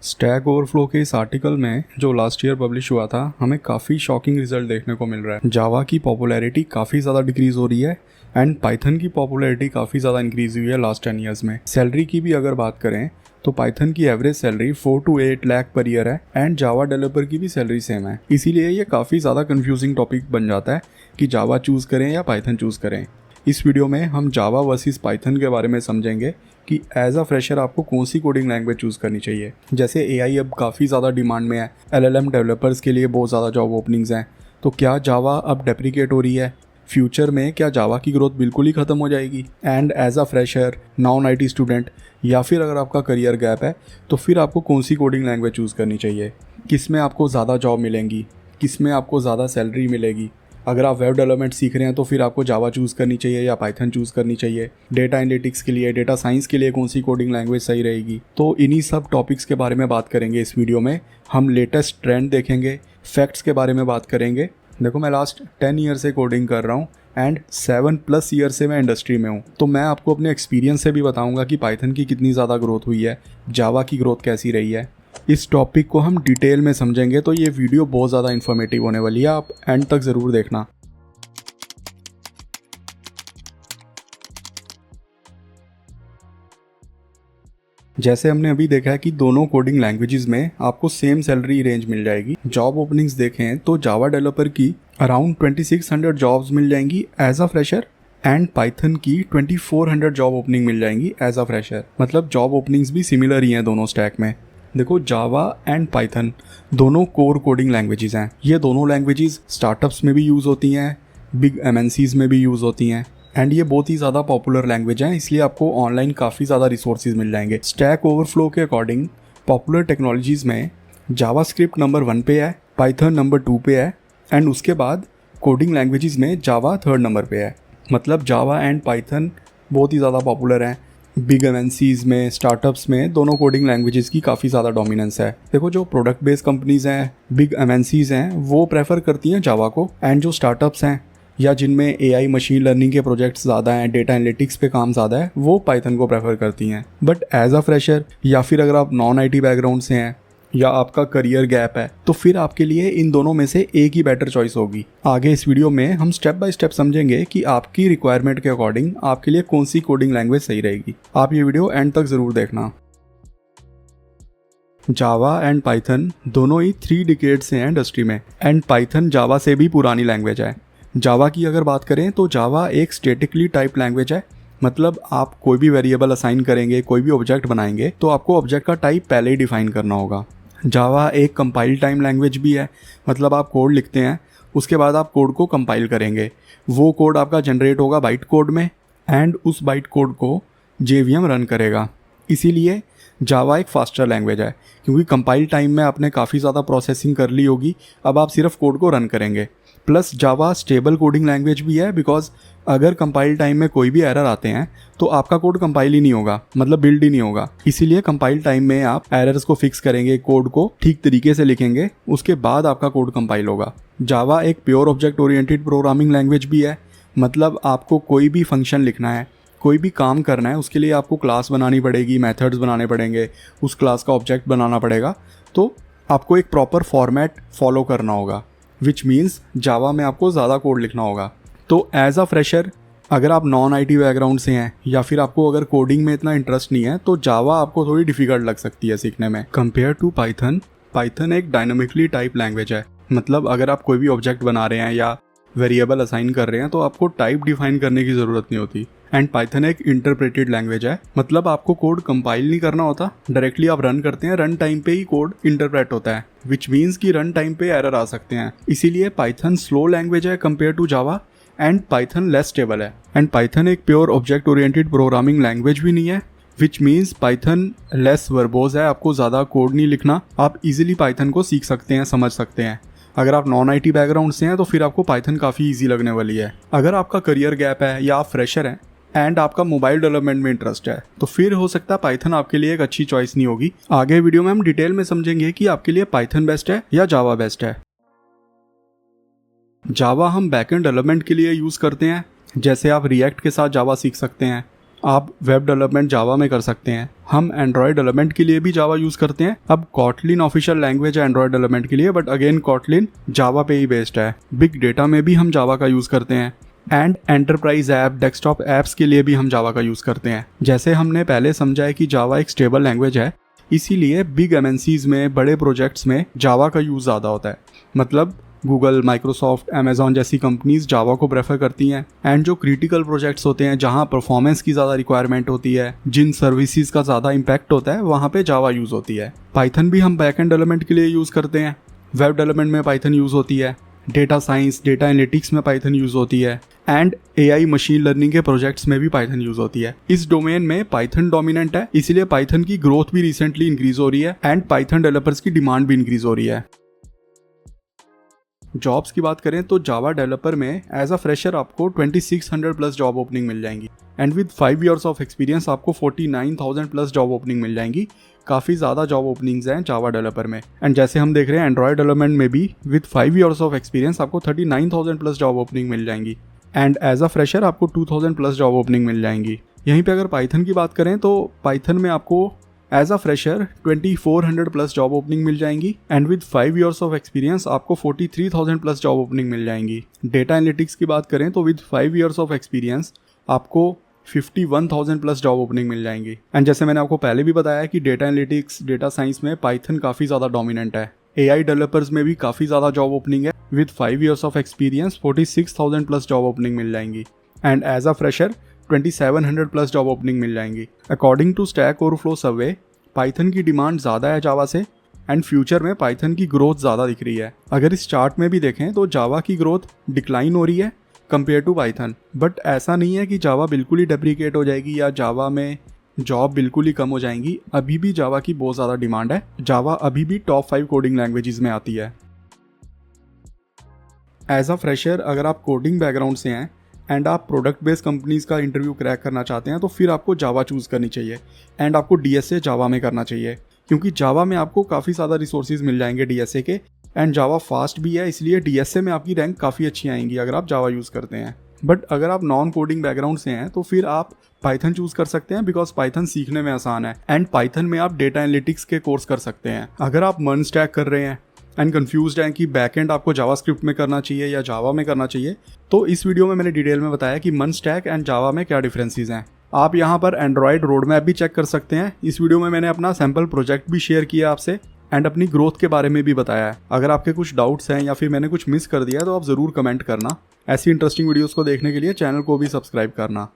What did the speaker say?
Stack overflow के इस article में जो लास्ट ईयर पब्लिश हुआ था, हमें काफ़ी शॉकिंग रिजल्ट देखने को मिल रहा है। जावा की पॉपुलैरिटी काफ़ी ज़्यादा डिक्रीज़ हो रही है एंड पाइथन की पॉपुलैरिटी काफ़ी ज़्यादा इंक्रीज़ हुई है लास्ट 10 ईयर्स में। सैलरी की भी अगर बात करें तो पाइथन की average salary 4 to 8 lakh per year है एंड जावा डेवलपर की भी सैलरी सेम है। इसीलिए ये काफ़ी ज़्यादा कंफ्यूजिंग टॉपिक बन जाता है कि जावा चूज़ करें या पाइथन चूज़ करें। इस वीडियो में हम जावा वर्सेस पाइथन के बारे में समझेंगे कि एज अ फ्रेशर आपको कौन सी कोडिंग लैंग्वेज चूज़ करनी चाहिए। जैसे एआई अब काफ़ी ज़्यादा डिमांड में है, एलएलएम डेवलपर्स के लिए बहुत ज़्यादा जॉब ओपनिंग्स हैं, तो क्या जावा अब डेप्रिकेट हो रही है? फ्यूचर में क्या जावा की ग्रोथ बिल्कुल ही ख़त्म हो जाएगी? And as a fresher, non IT student या फिर अगर आपका करियर गैप है तो फिर आपको कौन सी कोडिंग लैंग्वेज चूज़ करनी चाहिए? किस में आपको ज़्यादा जॉब मिलेंगी? किस में आपको ज़्यादा सैलरी मिलेगी? अगर आप वेब डेवलपमेंट सीख रहे हैं तो फिर आपको जावा चूज़ करनी चाहिए या पाइथन चूज़ करनी चाहिए? डेटा एनालिटिक्स के लिए, डेटा साइंस के लिए कौन सी कोडिंग लैंग्वेज सही रहेगी? तो इन्हीं सब टॉपिक्स के बारे में बात करेंगे इस वीडियो में। हम लेटेस्ट ट्रेंड देखेंगे, फैक्ट्स के बारे में बात करेंगे। देखो, मैं लास्ट 10 ईयर से कोडिंग कर रहा हूँ एंड 7+ ईयर से मैं इंडस्ट्री में हूँ, तो मैं आपको अपने एक्सपीरियंस से भी बताऊँगा कि पाइथन की कितनी ज़्यादा ग्रोथ हुई है, जावा की ग्रोथ कैसी रही है। इस टॉपिक को हम डिटेल में समझेंगे, तो ये वीडियो बहुत ज़्यादा इन्फॉर्मेटिव होने वाली है, आप एंड तक ज़रूर देखना। जैसे हमने अभी देखा है कि दोनों कोडिंग लैंग्वेजेस में आपको सेम सैलरी रेंज मिल जाएगी। जॉब ओपनिंग्स देखें तो जावा डेवलपर की अराउंड 2600 जॉब्स मिल जाएंगी as a fresher and Python की 2400 जॉब ओपनिंग मिल जाएंगी एज अ फ्रेशर। मतलब जॉब ओपनिंग्स भी सिमिलर ही हैं दोनों स्टैक में। देखो, जावा एंड पाइथन दोनों कोर कोडिंग लैंग्वेजेस हैं। ये दोनों लैंग्वेजेस स्टार्टअप्स में भी यूज़ होती हैं, बिग एमएनसीज में भी यूज़ होती हैं एंड ये बहुत ही ज़्यादा पॉपुलर लैंग्वेज है, इसलिए आपको ऑनलाइन काफ़ी ज़्यादा रिसोर्सेज मिल जाएंगे। स्टैक ओवरफ्लो के अकॉर्डिंग पॉपुलर टेक्नोलॉजीज़ में जावास्क्रिप्ट नंबर 1 पे है, पाइथन नंबर 2 पे है एंड उसके बाद कोडिंग लैंग्वेजेस में जावा 3rd नंबर पे है। मतलब जावा एंड पाइथन बहुत ही ज़्यादा पॉपुलर हैं। बिग एमएनसीज में, स्टार्टअप्स में दोनों कोडिंग लैंग्वेजेस की काफ़ी ज़्यादा डोमिनेंस है। देखो, जो प्रोडक्ट बेस्ड कंपनीज़ हैं, बिग एमएनसीज हैं, वो प्रेफर करती हैं जावा को एंड जो स्टार्टअप्स हैं या जिनमें एआई मशीन लर्निंग के प्रोजेक्ट्स ज़्यादा हैं, डेटा एनालिटिक्स पे काम ज़्यादा है, वो पाइथन को प्रेफर करती हैं। बट एज अ फ्रेशर या फिर अगर आप नॉन आईटी बैकग्राउंड से हैं या आपका करियर गैप है तो फिर आपके लिए इन दोनों में से एक ही बेटर चॉइस होगी। आगे इस वीडियो में हम स्टेप बाय स्टेप समझेंगे कि आपकी रिक्वायरमेंट के अकॉर्डिंग आपके लिए कौन सी कोडिंग लैंग्वेज सही रहेगी। आप ये वीडियो एंड तक ज़रूर देखना। जावा एंड पाइथन दोनों ही 3 डिकेड से हैं इंडस्ट्री में एंड पाइथन जावा से भी पुरानी लैंग्वेज है। जावा की अगर बात करें तो जावा एक स्टैटिकली टाइप लैंग्वेज है। मतलब आप कोई भी वेरिएबल असाइन करेंगे, कोई भी ऑब्जेक्ट बनाएंगे तो आपको ऑब्जेक्ट का टाइप पहले ही डिफाइन करना होगा। जावा एक कंपाइल टाइम लैंग्वेज भी है। मतलब आप कोड लिखते हैं, उसके बाद आप कोड को कंपाइल करेंगे, वो कोड आपका जनरेट होगा बाइट कोड में एंड उस बाइट कोड को जेवीएम रन करेगा। इसीलिए जावा एक फास्टर लैंग्वेज है, क्योंकि कंपाइल टाइम में आपने काफ़ी ज़्यादा प्रोसेसिंग कर ली होगी, अब आप सिर्फ कोड को रन करेंगे। Plus Java stable coding language भी है, बिकॉज अगर कंपाइल टाइम में कोई भी एरर आते हैं तो आपका कोड कंपाइल ही नहीं होगा, मतलब बिल्ड ही नहीं होगा। इसीलिए कंपाइल टाइम में आप एरर्स को फिक्स करेंगे, कोड को ठीक तरीके से लिखेंगे, उसके बाद आपका कोड कंपाइल होगा। जावा एक pure object oriented programming language भी है। मतलब आपको कोई भी फंक्शन लिखना है, कोई भी काम करना है, उसके लिए आपको क्लास बनानी पड़ेगी, मेथड्स बनाने पड़ेंगे, उस क्लास का ऑब्जेक्ट बनाना पड़ेगा, तो आपको एक प्रॉपर फॉर्मेट फॉलो करना होगा, विच मीन्स जावा में आपको ज़्यादा कोड लिखना होगा। तो एज अ फ्रेशर अगर आप नॉन आईटी बैकग्राउंड से हैं या फिर आपको अगर कोडिंग में इतना इंटरेस्ट नहीं है तो जावा आपको थोड़ी डिफ़िकल्ट लग सकती है सीखने में कंपेयर टू पाइथन। पाइथन एक डायनामिकली टाइप लैंग्वेज है। मतलब अगर आप कोई भी ऑब्जेक्ट बना रहे हैं या वेरिएबल असाइन कर रहे हैं तो आपको टाइप डिफाइन करने की ज़रूरत नहीं होती। एंड पाइथन एक इंटरप्रेटेड लैंग्वेज है। मतलब आपको कोड कंपाइल नहीं करना होता, डायरेक्टली आप रन करते हैं, रन टाइम पे ही कोड इंटरप्रेट होता है, विच मीन्स कि रन टाइम पे एरर आ सकते हैं। इसीलिए पाइथन स्लो लैंग्वेज है compare to Java and Python less stable है। एंड पाइथन एक pure object oriented programming language भी नहीं है, which means Python less verbose है। आपको ज़्यादा कोड नहीं लिखना, आप इजीली पाइथन को सीख सकते हैं, समझ सकते हैं। अगर आप नॉन आईटी बैकग्राउंड से हैं तो फिर आपको पाइथन काफ़ी इजी लगने वाली है। अगर आपका करियर गैप है या आप फ्रेशर हैं एंड आपका मोबाइल डेवलपमेंट में इंटरेस्ट है तो फिर हो सकता है पाइथन आपके लिए एक अच्छी चॉइस नहीं होगी। आगे वीडियो में हम डिटेल में समझेंगे कि आपके लिए पाइथन बेस्ट है या जावा बेस्ट है। जावा हम बैकएंड डेवलपमेंट के लिए यूज़ करते हैं। जैसे आप रिएक्ट के साथ जावा सीख सकते हैं, आप वेब डेवलपमेंट जावा में कर सकते हैं। हम एंड्रॉयड डेवलपमेंट के लिए भी जावा यूज़ करते हैं। अब कॉटलिन ऑफिशियल लैंग्वेज है एंड्रॉयड डेवलपमेंट के लिए, बट अगेन कॉटलिन जावा पे ही बेस्ड है। बिग डेटा में भी हम जावा का यूज़ करते हैं and enterprise app, desktop apps के लिए भी हम जावा का यूज़ करते हैं। जैसे हमने पहले समझा है कि जावा एक स्टेबल लैंग्वेज है, इसीलिए बिग एमएनसीज में, बड़े प्रोजेक्ट्स में जावा का यूज़ ज़्यादा होता है। मतलब गूगल, माइक्रोसॉफ्ट, अमेजॉन जैसी कंपनीज जावा को प्रेफर करती हैं। एंड जो क्रिटिकल प्रोजेक्ट्स होते हैं जहाँ परफॉर्मेंस की ज़्यादा रिक्वायरमेंट होती है, जिन सर्विसेज का ज़्यादा इम्पैक्ट होता है, वहाँ पे जावा यूज़ होती है। पाइथन भी हम बैकएंड डेवलपमेंट के लिए यूज़ करते हैं। वेब डेवलपमेंट में पाइथन यूज़ होती है, डेटा साइंस, डेटा एनालिटिक्स में पाइथन यूज़ होती है एंड एआई मशीन लर्निंग के प्रोजेक्ट्स में भी पाइथन यूज़ होती है। इस डोमेन में पाइथन डोमिनेंट है, इसीलिए पाइथन की ग्रोथ भी रिसेंटली इंक्रीज हो रही है एंड पाइथन डेवलपर्स की डिमांड भी इंक्रीज हो रही है। जॉब्स की बात करें तो जावा डेवलपर में एज अ फ्रेशर आपको 2600 प्लस जॉब ओपनिंग मिल जाएंगी and with 5 years of experience आपको 49,000 प्लस जॉब ओपनिंग मिल जाएंगी। काफ़ी ज़्यादा जॉब ओपनिंग्स हैं जावा डेवलपर में। एंड जैसे हम देख रहे हैं एंड्रॉयड डेवलपमेंट में भी विद 5 इयर्स ऑफ एक्सपीरियंस आपको 39,000 प्लस जॉब ओपनिंग मिल जाएंगी एंड एज अ फ्रेशर आपको 2,000 प्लस जॉब ओपनिंग मिल जाएंगी। यहीं पे अगर पाइथन की बात करें तो पाइथन में आपको as a fresher 2400 plus job opening मिल जाएंगी and with 5 years of experience आपको 43,000 प्लस जॉब ओपनिंग मिल जाएंगी। डेटा एनालिटिक्स की बात करें तो विद 5 इयर्स ऑफ एक्सपीरियंस आपको 51,000 प्लस जॉब ओपनिंग मिल जाएंगी। एंड जैसे मैंने आपको पहले भी बताया कि डेटा एनालिटिक्स, डेटा साइंस में पाइथन काफ़ी ज़्यादा डोमिनेंट है। एआई डेवलपर्स में भी काफ़ी ज़्यादा जॉब ओपनिंग है। With 5 years of experience 46,000 plus job opening मिल जाएंगी and as a fresher 2700 plus job opening मिल जाएंगी। According to Stack Overflow survey Python की डिमांड ज़्यादा है जावा से एंड फ्यूचर में पाइथन की ग्रोथ ज़्यादा दिख रही है। अगर इस चार्ट में भी देखें तो जावा की ग्रोथ डिक्लाइन हो रही है कंपेयर टू पाइथन, बट ऐसा नहीं है कि जावा बिल्कुल ही डेप्रिकेट हो जाएगी या जावा में जॉब बिल्कुल ही कम हो जाएंगी। अभी भी जावा की बहुत ज़्यादा डिमांड है। जावा अभी भी टॉप 5 कोडिंग लैंग्वेजेस में आती है। एज अ फ्रेशर अगर आप कोडिंग बैकग्राउंड से हैं एंड आप प्रोडक्ट बेस्ड कंपनीज का इंटरव्यू क्रैक करना चाहते हैं तो फिर आपको जावा चूज़ करनी चाहिए एंड आपको डीएसए जावा में करना चाहिए, क्योंकि जावा में आपको काफ़ी ज़्यादा रिसोर्सेज मिल जाएंगे डीएसए के एंड जावा फास्ट भी है, इसलिए डीएसए में आपकी रैंक काफ़ी अच्छी आएंगी अगर आप जावा यूज़ करते हैं। बट अगर आप नॉन कोडिंग बैकग्राउंड से हैं तो फिर आप पाइथन चूज़ कर सकते हैं, बिकॉज पाइथन सीखने में आसान है एंड पाइथन में आप डेटा एनालिटिक्स के कोर्स कर सकते हैं। अगर आप मन स्टैक कर रहे हैं एंड कन्फ्यूज्ड हैं कि बैकएंड आपको जावास्क्रिप्ट में करना चाहिए या जावा में करना चाहिए, तो इस वीडियो में मैंने डिटेल में बताया कि मन स्टैक एंड जावा में क्या डिफरेंसेस हैं। आप यहाँ पर एंड्रॉयड रोड मैप भी चेक कर सकते हैं। इस वीडियो में मैंने अपना सैम्पल प्रोजेक्ट भी शेयर किया आपसे एंड अपनी ग्रोथ के बारे में भी बताया है। अगर आपके कुछ डाउट्स हैं या फिर मैंने कुछ मिस कर दिया है तो आप ज़रूर कमेंट करना। ऐसी इंटरेस्टिंग वीडियोज़ को देखने के लिए चैनल को भी सब्सक्राइब करना।